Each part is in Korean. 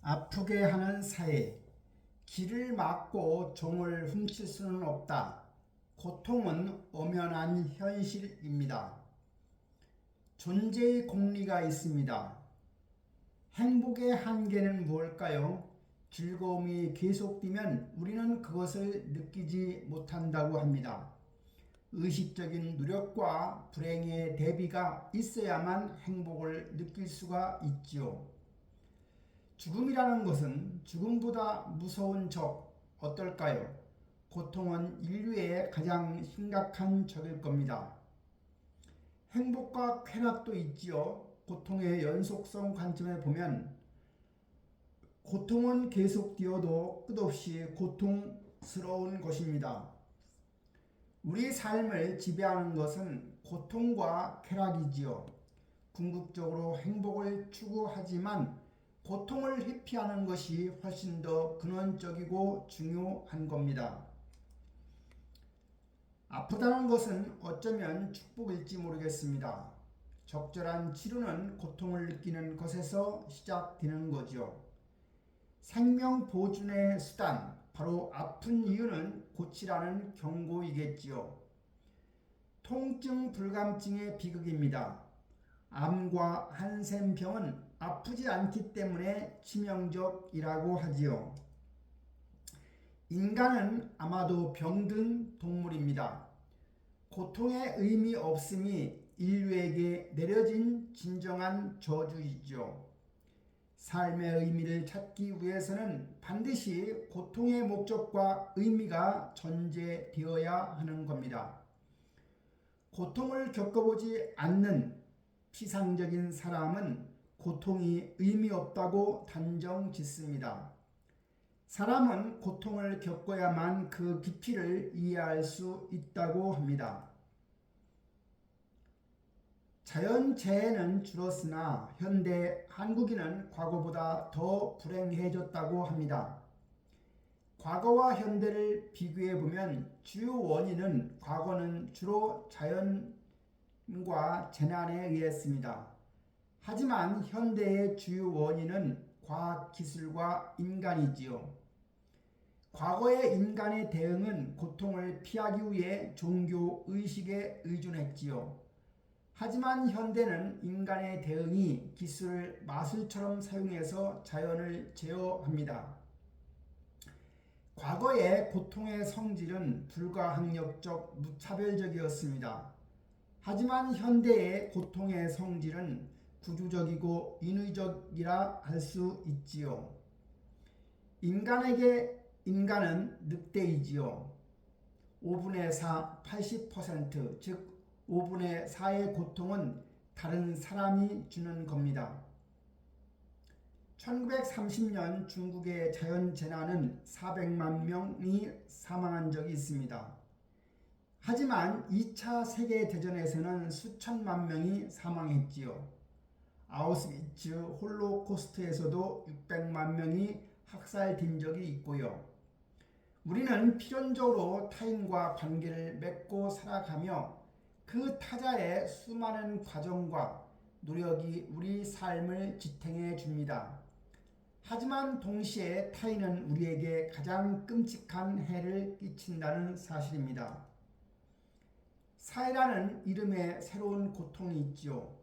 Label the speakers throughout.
Speaker 1: 아프게 하는 사회, 길을 막고 종을 훔칠 수는 없다. 고통은 엄연한 현실입니다. 존재의 공리가 있습니다. 행복의 한계는 무엇일까요? 즐거움이 계속되면 우리는 그것을 느끼지 못한다고 합니다. 의식적인 노력과 불행의 대비가 있어야만 행복을 느낄 수가 있지요. 죽음이라는 것은 죽음보다 무서운 적 어떨까요? 고통은 인류의 가장 심각한 적일 겁니다. 행복과 쾌락도 있지요. 고통의 연속성 관점에 보면 고통은 계속되어도 끝없이 고통스러운 것입니다. 우리 삶을 지배하는 것은 고통과 쾌락이지요. 궁극적으로 행복을 추구하지만 고통을 회피하는 것이 훨씬 더 근원적이고 중요한 겁니다. 아프다는 것은 어쩌면 축복일지 모르겠습니다. 적절한 치료는 고통을 느끼는 것에서 시작되는 거죠. 생명 보존의 수단, 바로 아픈 이유는 고치라는 경고이겠지요. 통증 불감증의 비극입니다. 암과 한센병은 아프지 않기 때문에 치명적이라고 하지요. 인간은 아마도 병든 동물입니다. 고통의 의미 없음이 인류에게 내려진 진정한 저주이죠. 삶의 의미를 찾기 위해서는 반드시 고통의 목적과 의미가 전제되어야 하는 겁니다. 고통을 겪어보지 않는 피상적인 사람은 고통이 의미 없다고 단정 짓습니다. 사람은 고통을 겪어야만 그 깊이를 이해할 수 있다고 합니다. 자연재해는 줄었으나 현대 한국인은 과거보다 더 불행해졌다고 합니다. 과거와 현대를 비교해보면 주요 원인은 과거는 주로 자연과 재난에 의했습니다. 하지만 현대의 주요 원인은 과학기술과 인간이지요. 과거의 인간의 대응은 고통을 피하기 위해 종교의식에 의존했지요. 하지만 현대는 인간의 대응이 기술을 마술처럼 사용해서 자연을 제어합니다. 과거의 고통의 성질은 불가항력적 무차별적이었습니다. 하지만 현대의 고통의 성질은 구조적이고 인위적이라 할 수 있지요. 인간은 늑대이지요. 5분의 4, 80%, 즉 5분의 4의 고통은 다른 사람이 주는 겁니다. 1930년 중국의 자연재난은 400만 명이 사망한 적이 있습니다. 하지만 2차 세계대전에서는 수천만 명이 사망했지요. 아우슈비츠 홀로코스트에서도 600만 명이 학살된 적이 있고요. 우리는 필연적으로 타인과 관계를 맺고 살아가며 그 타자의 수많은 과정과 노력이 우리 삶을 지탱해 줍니다. 하지만 동시에 타인은 우리에게 가장 끔찍한 해를 끼친다는 사실입니다. 사회라는 이름의 새로운 고통이 있지요.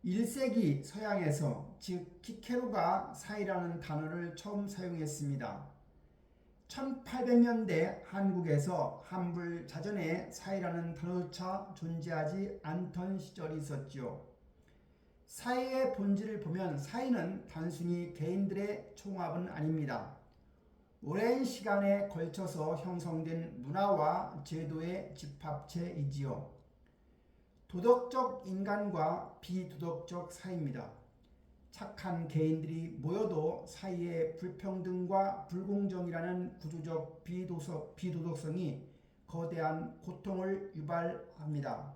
Speaker 1: 1세기 서양에서 즉 키케로가 사회라는 단어를 처음 사용했습니다. 1800년대 한국에서 한불 자전에 사회라는 단어조차 존재하지 않던 시절이 있었지요. 사회의 본질을 보면 사회는 단순히 개인들의 총합은 아닙니다. 오랜 시간에 걸쳐서 형성된 문화와 제도의 집합체이지요. 도덕적 인간과 비도덕적 사회입니다. 착한 개인들이 모여도 사이의 불평등과 불공정이라는 구조적 비도덕성이 거대한 고통을 유발합니다.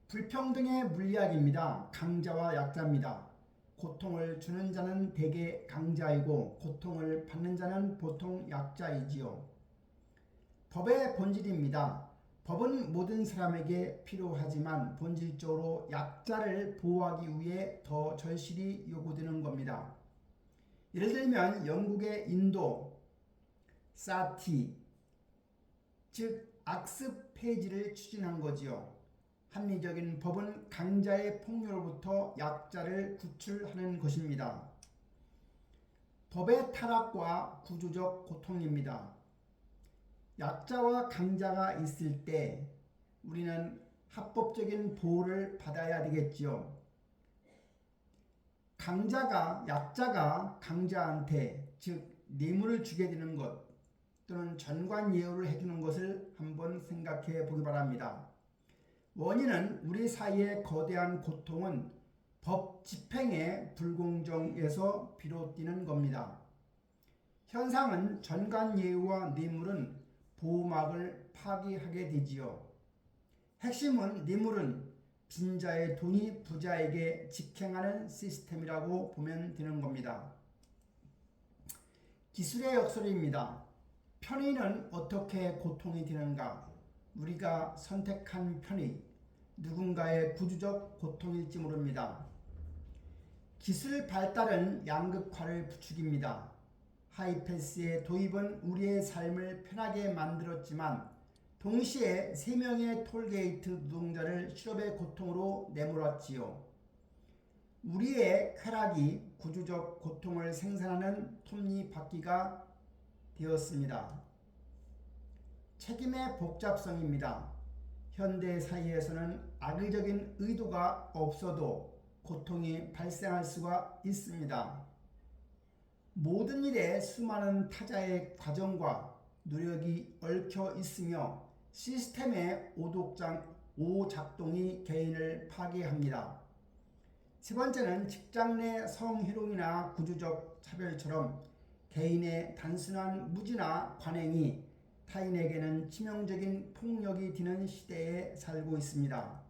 Speaker 1: 불평등의 물리학입니다. 강자와 약자입니다. 고통을 주는 자는 대개 강자이고 고통을 받는 자는 보통 약자이지요. 법의 본질입니다. 법은 모든 사람에게 필요하지만 본질적으로 약자를 보호하기 위해 더 절실히 요구되는 겁니다. 예를 들면 영국의 인도 사티, 즉 악습 폐지를 추진한 거지요. 합리적인 법은 강자의 폭로로부터 약자를 구출하는 것입니다. 법의 타락과 구조적 고통입니다. 약자와 강자가 있을 때 우리는 합법적인 보호를 받아야 되겠지요. 약자가 강자한테 즉 뇌물을 주게 되는 것 또는 전관예우를 해주는 것을 한번 생각해 보기 바랍니다. 원인은 우리 사이의 거대한 고통은 법 집행의 불공정에서 비롯되는 겁니다. 현상은 전관예우와 뇌물은 보호막을 파기하게 되지요. 핵심은 뇌물은 빈자의 돈이 부자에게 직행하는 시스템이라고 보면 되는 겁니다. 기술의 역설입니다. 편의는 어떻게 고통이 되는가? 우리가 선택한 편의, 누군가의 구조적 고통일지 모릅니다. 기술 발달은 양극화를 부추깁니다. 하이패스의 도입은 우리의 삶을 편하게 만들었지만 동시에 3명의 톨게이트 노동자를 실업의 고통으로 내몰았지요. 우리의 쾌락이 구조적 고통을 생산하는 톱니바퀴가 되었습니다. 책임의 복잡성입니다. 현대 사회에서는 악의적인 의도가 없어도 고통이 발생할 수가 있습니다. 모든 일에 수많은 타자의 과정과 노력이 얽혀 있으며 시스템의 오작동이 개인을 파괴합니다. 세 번째는 직장 내 성희롱이나 구조적 차별처럼 개인의 단순한 무지나 관행이 타인에게는 치명적인 폭력이 되는 시대에 살고 있습니다.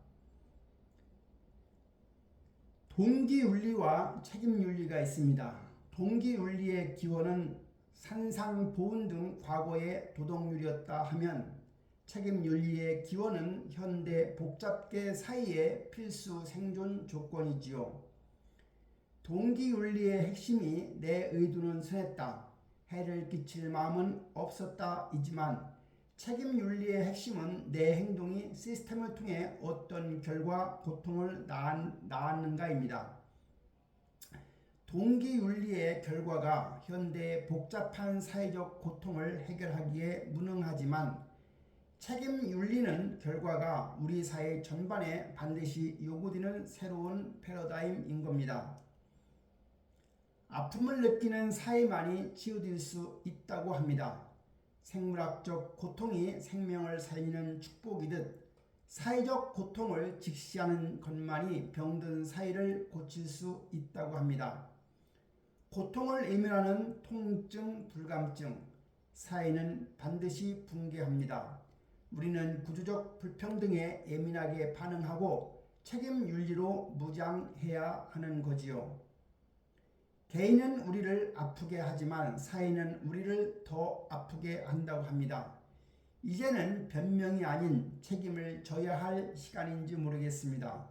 Speaker 1: 동기윤리와 책임윤리가 있습니다. 동기윤리의 기원은 산상보훈 등 과거의 도덕률이었다 하면 책임윤리의 기원은 현대 복잡계 사이의 필수 생존 조건이지요. 동기윤리의 핵심이 내 의도는 선했다, 해를 끼칠 마음은 없었다 이지만 책임윤리의 핵심은 내 행동이 시스템을 통해 어떤 결과, 고통을 낳았는가입니다. 동기윤리의 결과가 현대의 복잡한 사회적 고통을 해결하기에 무능하지만 책임윤리는 결과가 우리 사회 전반에 반드시 요구되는 새로운 패러다임인 겁니다. 아픔을 느끼는 사회만이 치유될 수 있다고 합니다. 생물학적 고통이 생명을 살리는 축복이듯 사회적 고통을 직시하는 것만이 병든 사회를 고칠 수 있다고 합니다. 고통을 외면하는 통증, 불감증, 사회는 반드시 붕괴합니다. 우리는 구조적 불평등에 예민하게 반응하고 책임윤리로 무장해야 하는 거지요. 개인은 우리를 아프게 하지만 사회는 우리를 더 아프게 한다고 합니다. 이제는 변명이 아닌 책임을 져야 할 시간인지 모르겠습니다.